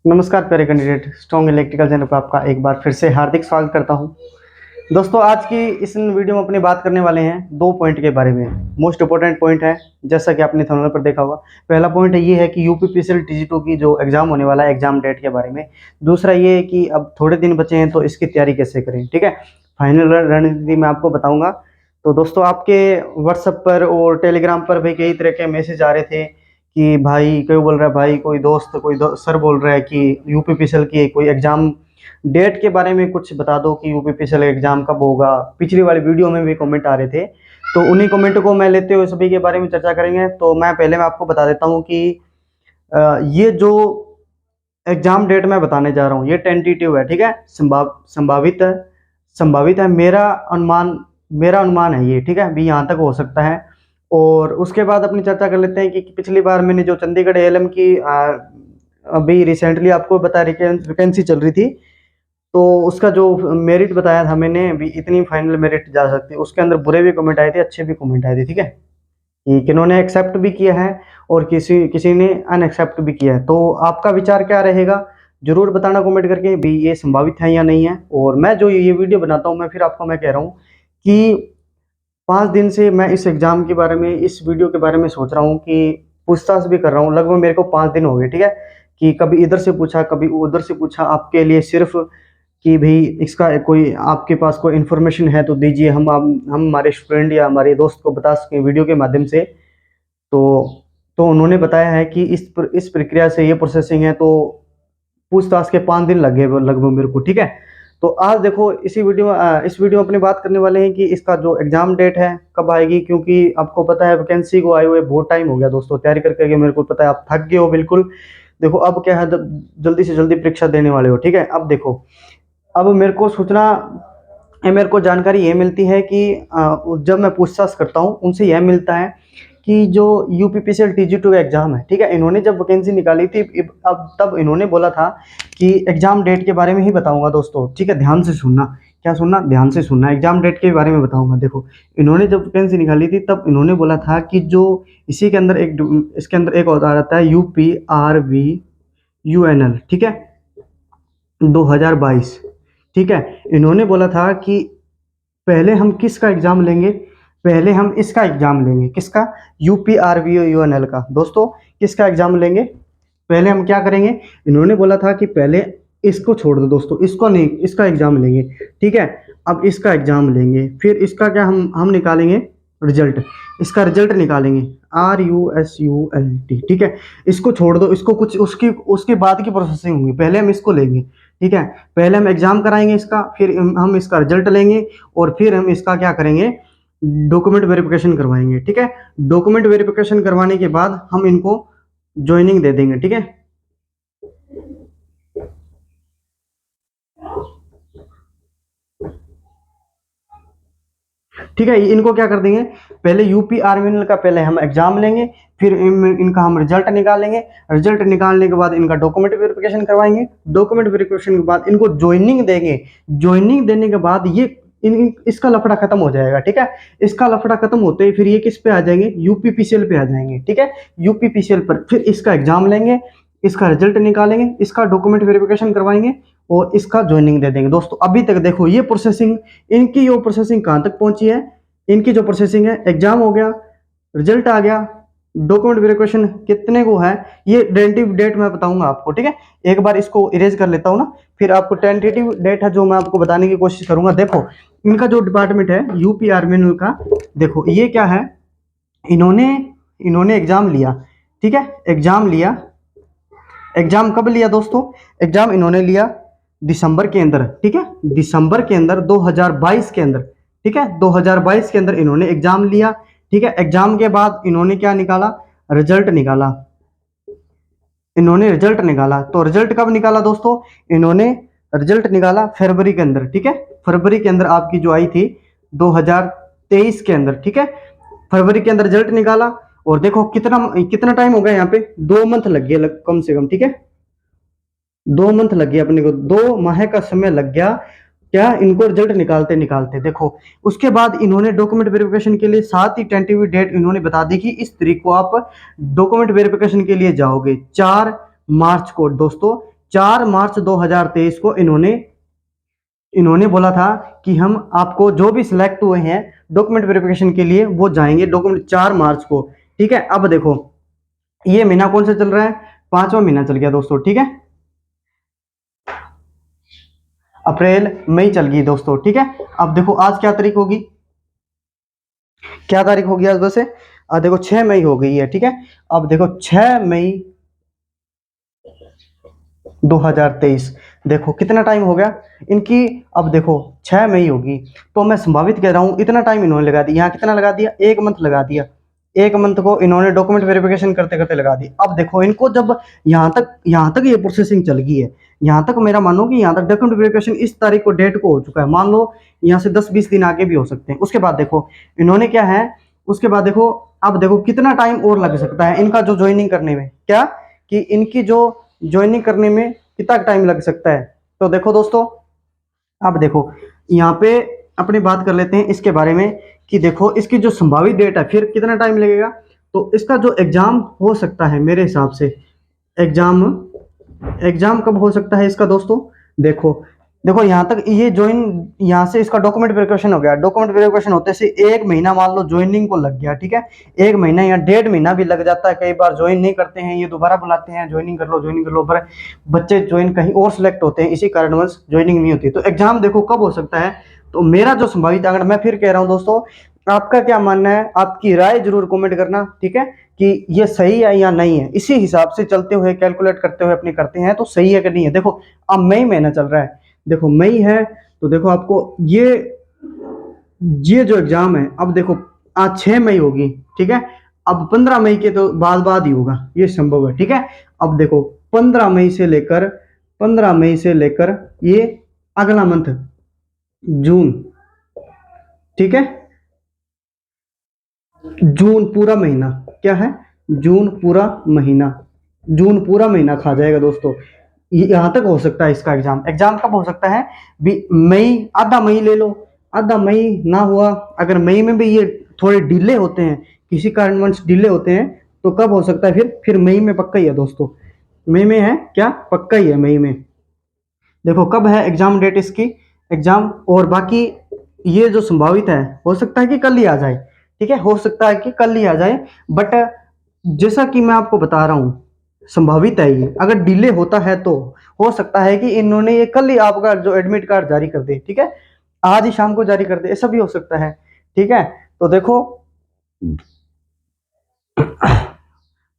नमस्कार प्यारे candidate, strong electrical channel पर आपका एक बार फिर से हार्दिक स्वागत करता हूं। दोस्तों, आज की इस वीडियो में अपनी बात करने वाले हैं दो पॉइंट के बारे में। मोस्ट इंपोर्टेंट पॉइंट है, जैसा कि आपने थंबनेल पर देखा होगा। पहला पॉइंट ये है कि यूपीपीएससी टीजी2 की जो एग्जाम होने वाला है, एग्जाम डेट के बारे में। दूसरा ये है कि अब थोड़े दिन बचे हैं तो इसकी तैयारी कैसे करें। ठीक है, फाइनल रणनीति मैं आपको बताऊंगा। तो दोस्तों, आपके व्हाट्सएप पर और टेलीग्राम पर भी कई तरह के मैसेज आ रहे थे कि भाई कोई बोल रहा है, भाई सर बोल रहा है कि यूपीपीएससी की कोई एग्जाम डेट के बारे में कुछ बता दो कि यूपीपीएससी एग्जाम कब होगा। पिछली वाली वीडियो में भी कमेंट आ रहे थे, तो उन्हीं कमेंट को मैं लेते हुए सभी के बारे में चर्चा करेंगे। तो मैं आपको बता देता हूँ कि ये जो एग्जाम डेट मैं बताने जा रहा हूँ ये टेंटेटिव है। ठीक है, संभावित है। मेरा अनुमान है ये। ठीक है, अभी यहाँ तक हो सकता है। और उसके बाद अपनी चर्चा कर लेते हैं कि पिछली बार मैंने जो चंडीगढ़ एएलएम की अभी रिसेंटली आपको बताया वैकेंसी चल रही थी, तो उसका जो मेरिट बताया था मैंने, अभी इतनी फाइनल मेरिट जा सकती है। उसके अंदर बुरे भी कमेंट आए थे, अच्छे भी कमेंट आए थे। ठीक है, कि किन्होंने एक्सेप्ट भी किया है और किसी किसी ने अनएक्सेप्ट भी किया है। तो आपका विचार क्या रहेगा, जरूर बताना कमेंट करके भी ये संभावित है या नहीं है। और मैं जो ये वीडियो बनाता हूँ, मैं कह रहा हूँ कि 5 दिन से मैं इस एग्जाम के बारे में, इस वीडियो के बारे में सोच रहा हूँ, कि पूछताछ भी कर रहा हूँ। लगभग मेरे को 5 दिन हो गए। ठीक है, कि कभी इधर से पूछा, कभी उधर से पूछा, आपके लिए सिर्फ कि भाई इसका कोई आपके पास कोई इन्फॉर्मेशन है तो दीजिए, हम हमारे स्टूडेंट या हमारे दोस्त को बता सकें वीडियो के माध्यम से। तो उन्होंने बताया है कि इस प्रक्रिया से ये प्रोसेसिंग है, तो पूछताछ के 5 दिन लग गए लगभग मेरे को। ठीक है, तो आज देखो इस वीडियो में अपनी बात करने वाले हैं कि इसका जो एग्जाम डेट है कब आएगी। क्योंकि आपको पता है वैकेंसी को आए हुए बहुत टाइम हो गया दोस्तों, तैयारी करके मेरे को पता है आप थक गए हो बिल्कुल। देखो अब क्या है, जल्दी से जल्दी परीक्षा देने वाले हो। ठीक है, अब देखो, अब मेरे को जानकारी ये मिलती है कि जब मैं पूछताछ करता हूँ उनसे यह मिलता है कि जो यूपीपीएससी टीजी2 का एग्जाम है, ठीक है, इन्होंने जब वैकेंसी निकाली थी, अब तब इन्होंने बोला था कि एग्जाम डेट के बारे में ही बताऊंगा दोस्तों। ठीक है, ध्यान से सुनना। क्या सुनना? ध्यान से सुनना। एग्जाम डेट के बारे में बताऊंगा। देखो, इन्होंने जब वैकेंसी निकाली थी तब इन्होंने बोला था कि जो इसके अंदर एक और आता है UPRVUNL। ठीक है, 2022। ठीक है, इन्होंने बोला था कि पहले हम किसका एग्जाम लेंगे, पहले हम इसका एग्जाम लेंगे। किसका? UPRVUNL का। दोस्तों, किसका एग्जाम लेंगे? पहले हम क्या करेंगे, इन्होंने बोला था कि पहले इसको छोड़ दो दोस्तों, इसको नहीं, इसका एग्जाम लेंगे। ठीक है, अब इसका एग्जाम लेंगे, फिर इसका क्या हम निकालेंगे रिजल्ट, इसका रिजल्ट निकालेंगे RUSULT। ठीक है, इसको छोड़ दो, इसको कुछ उसकी उसके बाद की प्रोसेसिंग होगी, पहले हम इसको लेंगे। ठीक है, पहले हम एग्जाम कराएंगे इसका, फिर हम इसका रिजल्ट लेंगे, और फिर हम इसका क्या करेंगे, डॉक्यूमेंट वेरिफिकेशन करवाएंगे। ठीक है, डॉक्यूमेंट वेरिफिकेशन करवाने के बाद हम इनको ज्वाइनिंग दे देंगे। ठीक है, ठीक है, इनको क्या कर देंगे, पहले UPRVNL का पहले हम एग्जाम लेंगे, फिर इनका हम रिजल्ट निकालेंगे। रिजल्ट निकालने के बाद इनका डॉक्यूमेंट वेरिफिकेशन करवाएंगे। डॉक्यूमेंट वेरिफिकेशन के बाद इनको ज्वाइनिंग देंगे। ज्वाइनिंग देने के बाद ये इसका लफड़ा खत्म हो जाएगा। ठीक है, इसका लफड़ा खत्म होते ही फिर ये किस पे आ जाएंगे, यूपीपीसीएल पे आ जाएंगे। ठीक है, यूपीपीसीएल पर फिर इसका एग्जाम लेंगे, इसका रिजल्ट निकालेंगे, इसका डॉक्यूमेंट वेरिफिकेशन करवाएंगे और इसका ज्वाइनिंग दे देंगे। दोस्तों, अभी तक देखो ये प्रोसेसिंग, इनकी जो प्रोसेसिंग कहां तक पहुंची है, इनकी जो प्रोसेसिंग है, एग्जाम हो गया, रिजल्ट आ गया, डॉक्यूमेंट वेरिफिकेशन कितने को है, ये टेंटेटिव डेट मैं बताऊंगा आपको। ठीक है, एक बार इसको इरेज कर लेता हूं ना, फिर आपको टेंटेटिव डेट है जो मैं आपको बताने की कोशिश करूंगा। देखो, इनका जो डिपार्टमेंट है UPRVNL का, देखो ये क्या है, इन्होंने इन्होंने एग्जाम लिया। ठीक है, एग्जाम लिया। एग्जाम कब लिया दोस्तों? एग्जाम इन्होंने लिया दिसंबर के अंदर। ठीक है, दिसंबर के अंदर 2022 के अंदर। ठीक है, 2022 के अंदर इन्होंने एग्जाम लिया। ठीक है, एग्जाम के बाद इन्होंने क्या निकाला, रिजल्ट निकाला। इन्होंने रिजल्ट निकाला, तो रिजल्ट कब निकाला दोस्तों? इन्होंने रिजल्ट निकाला फरवरी के अंदर। ठीक है, फरवरी के अंदर आपकी जो आई थी 2023 के अंदर। ठीक है, फरवरी के अंदर रिजल्ट निकाला। और देखो कितना कितना टाइम हो गया, यहाँ पे 2 मंथ लग गया कम से कम। ठीक है, 2 मंथ लग गया, अपने को 2 माह का समय लग गया क्या, इनको रिजल्ट निकालते निकालते। देखो, उसके बाद इन्होंने डॉक्यूमेंट वेरिफिकेशन के लिए साथ ही टेंटेटिव डेट इन्होंने बता दी कि इस तारीख को आप डॉक्यूमेंट वेरिफिकेशन के लिए जाओगे, 4 मार्च को। दोस्तों, 4 मार्च 2023 को इन्होंने बोला था कि हम आपको जो भी सिलेक्ट हुए हैं डॉक्यूमेंट वेरिफिकेशन के लिए वो जाएंगे डॉक्यूमेंट 4 मार्च को। ठीक है, अब देखो ये महीना कौन सा चल रहा है, 5वां महीना चल गया दोस्तों। ठीक है, अप्रैल मई चल गई दोस्तों। ठीक है, अब देखो आज क्या तारीख होगी, क्या तारीख होगी आज वैसे, देखो 6 मई हो गई है। ठीक है, अब देखो 6 मई 2023, देखो कितना टाइम हो गया इनकी। अब देखो 6 मई होगी, तो मैं संभावित कह रहा हूँ इतना टाइम इन्होंने लगा दिया। यहाँ कितना लगा दिया, 1 मंथ लगा दिया। 1 मंथ को इन्होंने डॉक्यूमेंट वेरिफिकेशन करते करते लगा दी। अब देखो इनको जब यहाँ तक ये प्रोसेसिंग चल गई है, यहाँ तक मेरा मानो कि यहाँ तक डॉक्यूमेंट वेरिफिकेशन इस तारीख को डेट को हो चुका है, मान लो यहाँ से 10-20 दिन आगे भी हो सकते हैं। उसके बाद देखो इन्होंने क्या है, उसके बाद देखो अब देखो कितना टाइम और लग सकता है इनका जो ज्वाइनिंग करने में, क्या कि इनकी जो ज्वाइनिंग करने में कितना टाइम लग सकता है। तो देखो दोस्तों, अब देखो यहाँ पे अपनी बात कर लेते हैं इसके बारे में कि देखो इसकी जो संभावित डेट है फिर कितना टाइम लगेगा। तो इसका जो एग्जाम हो सकता है मेरे हिसाब से, एग्जाम एग्जाम कब हो सकता है इसका दोस्तों, देखो देखो यहाँ तक ये ज्वाइन, यहाँ से इसका डॉक्यूमेंट वेरिफिकेशन हो गया, डॉक्यूमेंट वेरिफिकेशन होते से 1 महीना मान लो ज्वाइनिंग को लग गया। ठीक है, 1 महीना या 1.5 महीना भी लग जाता है, कई बार ज्वाइन नहीं करते हैं, ये दोबारा बुलाते हैं ज्वाइनिंग कर लो ज्वाइनिंग कर लो, पर बच्चे ज्वाइन कहीं और सिलेक्ट होते हैं, इसी कारणवश ज्वाइनिंग नहीं होती। तो एग्जाम देखो कब हो सकता है, तो मेरा जो संभावित, अगर मैं फिर कह रहा हूँ दोस्तों, आपका क्या मानना है, आपकी राय जरूर कमेंट करना। ठीक है, कि ये सही है या नहीं है, इसी हिसाब से चलते हुए कैलकुलेट करते हुए अपने करते हैं तो सही है कि नहीं है। देखो अब मई महीना चल रहा है, देखो मई है, तो देखो आपको ये जो एग्जाम है, अब देखो आज 6 मई होगी। ठीक है, अब 15 मई के तो बाद ही होगा, ये संभव है। ठीक है, अब देखो 15 मई से लेकर ये अगला मंथ जून। ठीक है, जून पूरा महीना, क्या है, जून पूरा महीना, जून पूरा महीना खा जाएगा दोस्तों। यहाँ तक हो सकता है इसका एग्जाम। एग्जाम कब हो सकता है भी, मई, आधा मई ले लो, आधा मई ना हुआ, अगर मई में भी ये थोड़े डिले होते हैं, किसी कारणवश डिले होते हैं, तो कब हो सकता है फिर मई में पक्का ही है दोस्तों, मई में है क्या, पक्का ही है मई में। देखो कब है एग्जाम डेट इसकी, एग्जाम, और बाकी ये जो संभावित है हो सकता है कि कल ही आ जाए। ठीक है, हो सकता है कि कल ही आ जाए, बट जैसा कि मैं आपको बता रहा हूँ संभावित है ये, अगर डिले होता है तो हो सकता है कि इन्होंने ये कल ही आपका जो एडमिट कार्ड जारी कर दे। ठीक है, आज ही शाम को जारी कर दे, ऐसा भी हो सकता है। ठीक है, तो देखो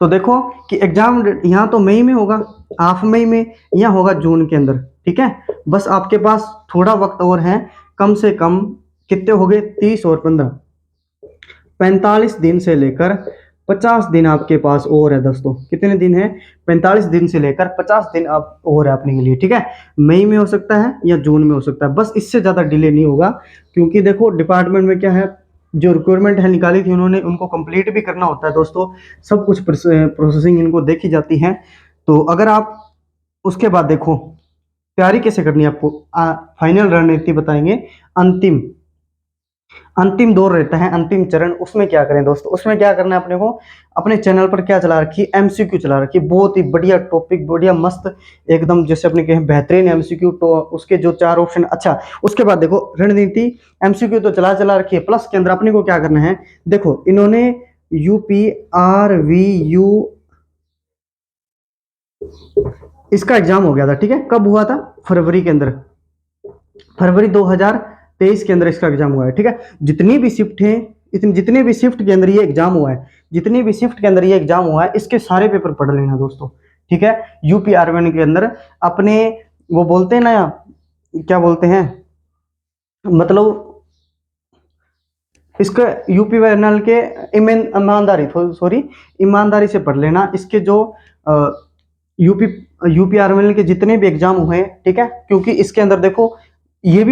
तो देखो कि एग्जाम यहाँ तो मई में होगा, हाफ मई में, या होगा जून के अंदर। ठीक है, बस आपके पास थोड़ा वक्त और है, कम से कम कितने हो गए, 30 और 15, 45 दिन से लेकर 50 दिन आपके पास और है दोस्तों। कितने दिन है, 45 दिन से लेकर 50 दिन आप और है अपने के लिए। ठीक है, मई में हो सकता है या जून में हो सकता है, बस इससे ज़्यादा डिले नहीं होगा, क्योंकि देखो डिपार्टमेंट में क्या है, जो रिक्वायरमेंट है निकाली थी उन्होंने, उनको कंप्लीट भी करना होता है दोस्तों, सब कुछ प्रोसेसिंग इनको देखी जाती है। तो अगर आप उसके बाद देखो तैयारी कैसे करनी है आपको, फाइनल रणनीति बताएंगे। अंतिम अंतिम दौर रहता है, अंतिम चरण, उसमें क्या करें दोस्तों, उसमें क्या करना है अपने को, अपने चैनल पर क्या चला रखी, एमसीक्यू चला रखी, बहुत ही बढ़िया टॉपिक, बढ़िया मस्त एकदम, जैसे अपने कहें बेहतरीन एमसीक्यू। तो उसके जो 4 ऑप्शन, अच्छा उसके बाद देखो रणनीति, एमसीक्यू तो चला रखी है, प्लस के अंदर अपने को क्या करना है, देखो इन्होंने UPRVU इसका एग्जाम हो गया था। ठीक है, कब हुआ था, फरवरी के अंदर, फरवरी 2023 के अंदर इसका एग्जाम हुआ है। ठीक है, जितनी भी शिफ्ट है, जितने भी शिफ्ट के अंदर ये एग्जाम हुआ है, जितनी भी शिफ्ट के अंदर ये एग्जाम हुआ है, इसके सारे पेपर पढ़ लेना दोस्तों। ठीक है, UPRVN के अंदर अपने वो बोलते हैं ना, क्या बोलते हैं, मतलब इसका UPRVN के ईमानदारी से पढ़ लेना। इसके जो UPRVN के जितने भी एग्जाम हुए हैं, ठीक है, क्योंकि इसके अंदर देखो ये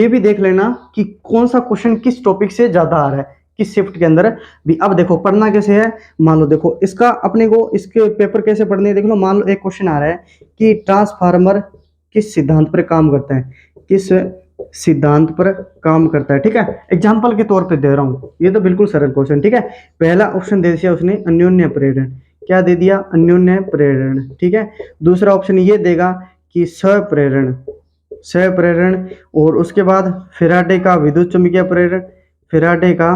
भी देख लेना कि कौन सा क्वेश्चन किस टॉपिक से ज्यादा आ रहा है, किस शिफ्ट के अंदर भी। अब देखो पढ़ना कैसे है, मान लो देखो इसका अपने को इसके पेपर कैसे पढ़ने हैं, देख लो, मान लो एक क्वेश्चन आ रहा है कि ट्रांसफार्मर किस सिद्धांत पर काम करता है, किस सिद्धांत पर काम करता है। ठीक है, एग्जाम्पल के तौर पे दे रहा हूँ, ये तो बिल्कुल सरल क्वेश्चन। ठीक है, पहला ऑप्शन दे दिया उसने, अन्योन्य प्रेरण, क्या दे दिया, अन्योन्य प्रेरण, ठीक है। दूसरा ऑप्शन ये देगा कि सप्रेरण, सप्रेरण। और उसके बाद फैराडे का विद्युत चुम्बकीय प्रेरण, फैराडे का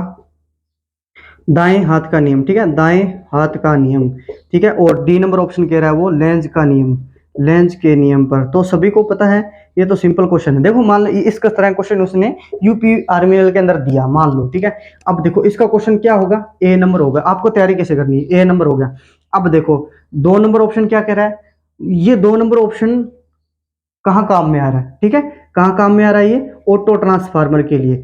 दाएं हाथ का नियम, ठीक है, दाएं हाथ का नियम, ठीक है। और डी नंबर ऑप्शन कह रहा है वो लेंज का नियम, लेंज के नियम पर। तो सभी को पता है, ये तो सिंपल क्वेश्चन है। देखो मान लो इसका तरह क्वेश्चन उसने यूपी आर्मी के अंदर दिया, मान लो, ठीक है। अब देखो इसका क्वेश्चन क्या होगा, ए नंबर होगा। आपको तैयारी कैसे करनी है, ए नंबर हो गया। अब देखो 2 नंबर ऑप्शन क्या कह रहा है, ये 2 नंबर ऑप्शन कहाँ काम में आ रहा है, ठीक है, कहाँ काम में आ रहा है, ये ऑटो ट्रांसफार्मर के लिए।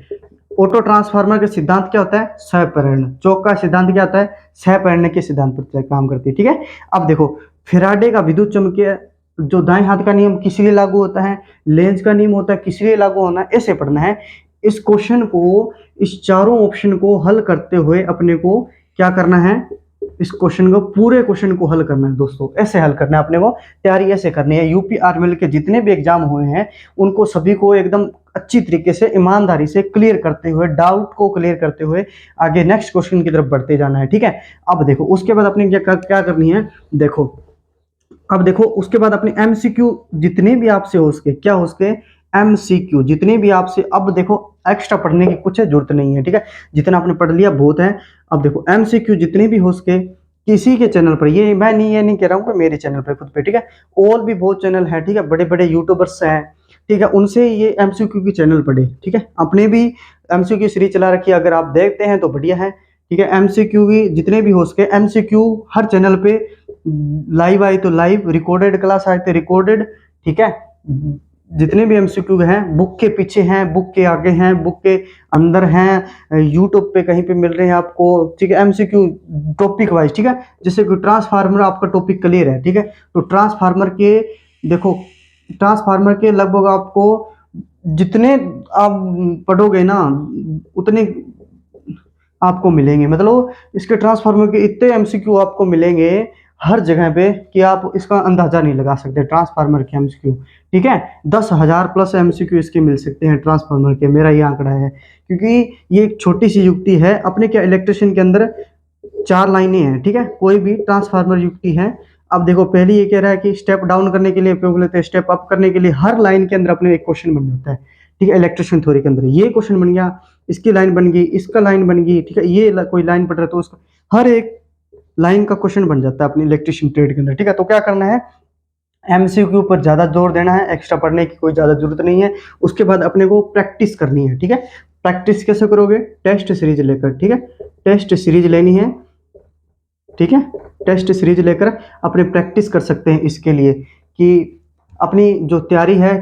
ऑटो ट्रांसफार्मर का सिद्धांत क्या होता है, सहपरण। चौक का सिद्धांत क्या होता है, सहपरण के सिद्धांत पर काम करती है, ठीक है। अब देखो फैराडे का विद्युत चुम्बकीय जो दाएं हाथ का नियम किस लिए लागू होता है, लेंज का नियम होता है किस लिए लागू होना है, ऐसे पढ़ना है। इस क्वेश्चन को, इस चारों ऑप्शन को हल करते हुए अपने को क्या करना है, इस क्वेश्चन को, पूरे क्वेश्चन को हल करना है दोस्तों, ऐसे हल करना है अपने को, तैयारी ऐसे करनी है। यूपी आर्मी के जितने भी एग्जाम हुए हैं उनको सभी को एकदम अच्छी तरीके से ईमानदारी से क्लियर करते हुए, डाउट को क्लियर करते हुए आगे नेक्स्ट क्वेश्चन की तरफ बढ़ते जाना है, ठीक है। अब देखो उसके बाद अपनी क्या करनी है, देखो अब देखो उसके बाद अपने एमसीक्यू जितने भी आपसे हो सके, क्या हो सके, एमसीक्यू जितने भी आपसे। अब देखो एक्स्ट्रा पढ़ने की कुछ जरूरत नहीं है, ठीक है, जितना आपने पढ़ लिया बहुत है। अब देखो एमसीक्यू जितने भी हो सके किसी के चैनल पर, ये मैं नहीं, ये नहीं कह रहा हूँ कि मेरे चैनल पर खुद पे, ठीक है, और भी बहुत चैनल है, ठीक है, बड़े बड़े यूट्यूबर्स हैं, ठीक है, उनसे ये एमसीक्यू की चैनल पढ़े, ठीक है। अपने भी एमसीक्यू सीरीज चला रखी है, अगर आप देखते हैं तो बढ़िया है, ठीक है। एमसीक्यू की जितने भी हो सके, एमसीक्यू हर चैनल पे लाइव आए तो लाइव, रिकॉर्डेड क्लास आए तो रिकॉर्डेड, ठीक है। जितने भी एमसीक्यू हैं बुक के पीछे हैं, बुक के आगे हैं, बुक के अंदर हैं, यूट्यूब पे कहीं पे मिल रहे हैं आपको, ठीक है। एमसीक्यू टॉपिक वाइज, ठीक है, जैसे कि ट्रांसफार्मर आपका टॉपिक क्लियर है, ठीक है, तो ट्रांसफार्मर के, देखो ट्रांसफार्मर के लगभग आपको जितने आप पढ़ोगे ना उतने आपको मिलेंगे, मतलब इसके ट्रांसफार्मर के इतने एमसीक्यू आपको मिलेंगे हर जगह पे कि आप इसका अंदाजा नहीं लगा सकते ट्रांसफार्मर के एमसीक्यू, ठीक है। 10,000 प्लस एमसीक्यू इसके मिल सकते हैं ट्रांसफार्मर के, मेरा ये आंकड़ा है, क्योंकि ये एक छोटी सी युक्ति है। अपने क्या इलेक्ट्रिशियन के अंदर 4 लाइनें हैं, ठीक है, कोई भी ट्रांसफार्मर युक्ति है। अब देखो पहले ये कह रहा है कि स्टेप डाउन करने के लिए उपयोग लेते हैं, स्टेप अप करने के लिए हर लाइन के अंदर अपने एक क्वेश्चन बन जाता है, ठीक है, इलेक्ट्रिशियन थ्योरी के अंदर ये क्वेश्चन बन गया, इसकी लाइन बन गई, इसका लाइन बन गई, ठीक है, ये कोई लाइन पढ़ रहा है तो उसका हर एक लाइन का क्वेश्चन बन जाता है अपनी इलेक्ट्रिशियन ट्रेड के अंदर, ठीक है। तो क्या करना है, एमसीक्यू पर ज्यादा जोर देना है, एक्स्ट्रा पढ़ने की कोई ज्यादा जरूरत नहीं है। उसके बाद अपने को प्रैक्टिस करनी है, ठीक है। प्रैक्टिस कैसे करोगे, टेस्ट सीरीज लेकर, ठीक है, टेस्ट सीरीज लेनी है, ठीक है। टेस्ट सीरीज लेकर अपने प्रैक्टिस कर सकते हैं इसके लिए कि अपनी जो तैयारी है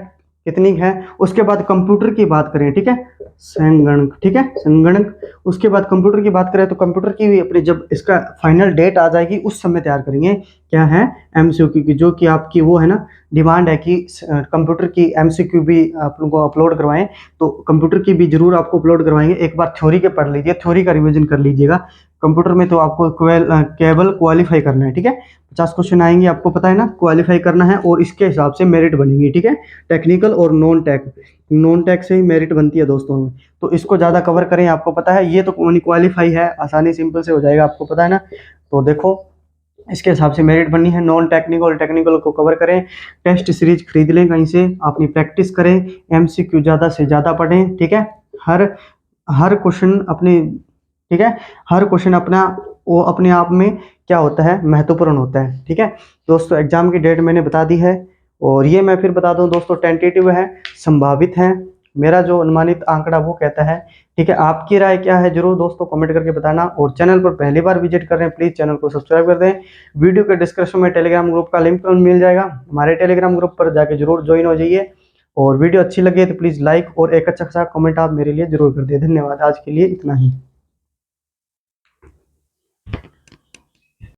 कितनी है। उसके बाद कंप्यूटर की बात करें, ठीक है, संगणक, ठीक है, संगणक। उसके बाद कंप्यूटर की बात करें तो कंप्यूटर की भी अपनी जब इसका फाइनल डेट आ जाएगी उस समय तैयार करेंगे, क्या है, एमसीक्यू की, जो कि आपकी वो है ना डिमांड है कि कंप्यूटर की एमसीक्यू भी आप लोगों को अपलोड करवाएं, तो कंप्यूटर की भी जरूर आपको अपलोड करवाएंगे। एक बार थ्योरी के पढ़ लीजिए, थ्योरी का रिवीजन कर लीजिएगा। कंप्यूटर में तो आपको केवल क्वालिफाई करना है, ठीक है, 50 क्वेश्चन आएंगे आपको पता है ना, क्वालिफाई करना है और इसके हिसाब से मेरिट बनेगी, ठीक है। टेक्निकल और नॉन टेक से ही मेरिट बनती है दोस्तों में, तो इसको ज़्यादा कवर करें, आपको पता है ये तो क्वालिफाई है, आसानी सिंपल से हो जाएगा, आपको पता है ना। तो देखो इसके हिसाब से मेरिट बननी है, नॉन टेक्निकल टेक्निकल को कवर करें, टेस्ट सीरीज खरीद लें कहीं से, अपनी प्रैक्टिस करें, एमसीक्यू ज़्यादा से ज़्यादा पढ़ें, ठीक है। हर हर क्वेश्चन अपने, ठीक है, हर क्वेश्चन अपना वो अपने आप में क्या होता है, महत्वपूर्ण होता है, ठीक है दोस्तों। एग्जाम की डेट मैंने बता दी है, और ये मैं फिर बता दूं दोस्तों, टेंटेटिव है, संभावित है, मेरा जो अनुमानित आंकड़ा वो कहता है, ठीक है। आपकी राय क्या है जरूर दोस्तों कमेंट करके बताना, और चैनल पर पहली बार विजिट कर रहे हैं प्लीज़ चैनल को सब्सक्राइब कर दें। वीडियो के डिस्क्रिप्शन में टेलीग्राम ग्रुप का लिंक मिल जाएगा, हमारे टेलीग्राम ग्रुप पर जाके जरूर ज्वाइन हो जाइए, और वीडियो अच्छी लगे तो प्लीज़ लाइक और एक अच्छा सा कमेंट आप मेरे लिए जरूर कर दें। धन्यवाद, आज के लिए इतना ही।